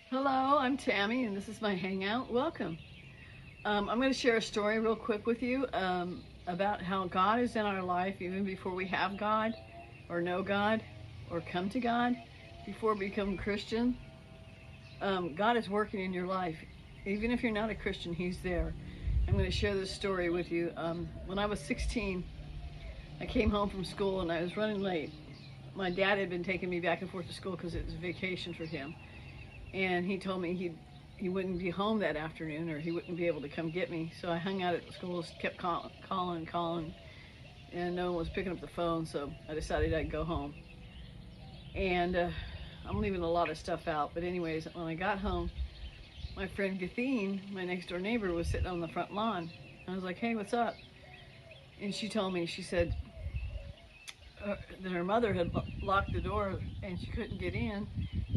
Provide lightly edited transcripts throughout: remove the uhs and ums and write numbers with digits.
Hello, I'm Tammy, and this is my hangout. Welcome. I'm going to share a story real quick with you about how God is in our life even before we have God, or know God, or come to God, before we become Christian. God is working in your life. Even if you're not a Christian, He's there. I'm going to share this story with you. When I was 16, I came home from school and I was running late. My dad had been taking me back and forth to school because it was a vacation for him. And he told me he wouldn't be home that afternoon, or he wouldn't be able to come get me. So I hung out at the school, kept calling, and no one was picking up the phone. So I decided I'd go home. And I'm leaving a lot of stuff out, but anyways, when I got home, my friend Gathene, my next door neighbor, was sitting on the front lawn. I was like, "Hey, what's up?" And she told me, she said that her mother had locked the door and she couldn't get in,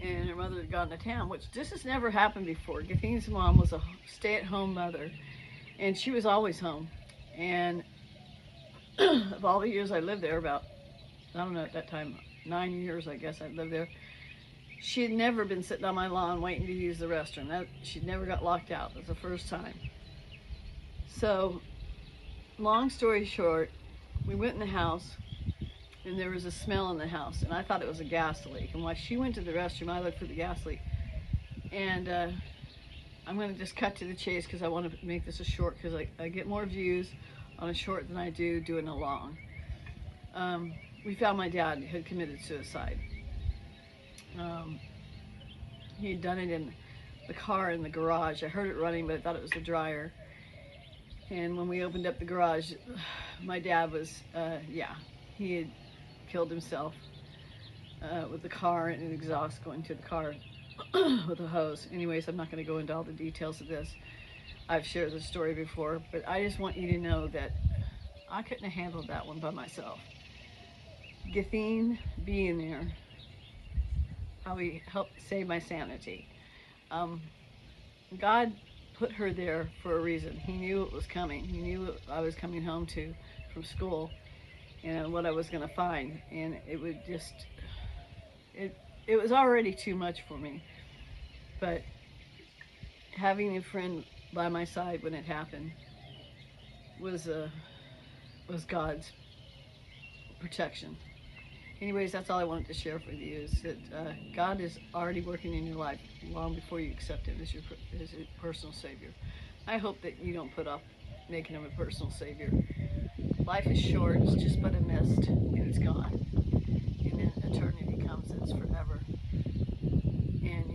and her mother had gone to town, which this has never happened before. Gathene's mom was a stay-at-home mother, and she was always home. And of all the years I lived there, about, I don't know, at that time, 9 years, I guess I lived there, she had never been sitting on my lawn waiting to use the restroom. She'd never got locked out. It was the first time. So, long story short, we went in the house, and there was a smell in the house, and I thought it was a gas leak. And while she went to the restroom, I looked for the gas leak. And I'm going to just cut to the chase because I want to make this a short, because I get more views on a short than I do doing a long. We found my dad had committed suicide. He had done it in the car in the garage. I heard it running, but I thought it was the dryer. And when we opened up the garage, my dad was, he had killed himself with the car and an exhaust going to the car with a hose. Anyways, I'm not going to go into all the details of this. I've shared this story before, but I just want you to know that I couldn't have handled that one by myself. Gathene being there probably helped save my sanity. God put her there for a reason. He knew it was coming. He knew what I was coming home to from school, and what I was going to find. And it would just, it was already too much for me. But having a friend by my side when it happened was God's protection. Anyways, that's all I wanted to share with you, is that God is already working in your life long before you accept Him as your personal Savior. I hope that you don't put off making Him a personal Savior. Life is short, it's just but a mist, and it's gone. And then eternity comes, and it's forever. And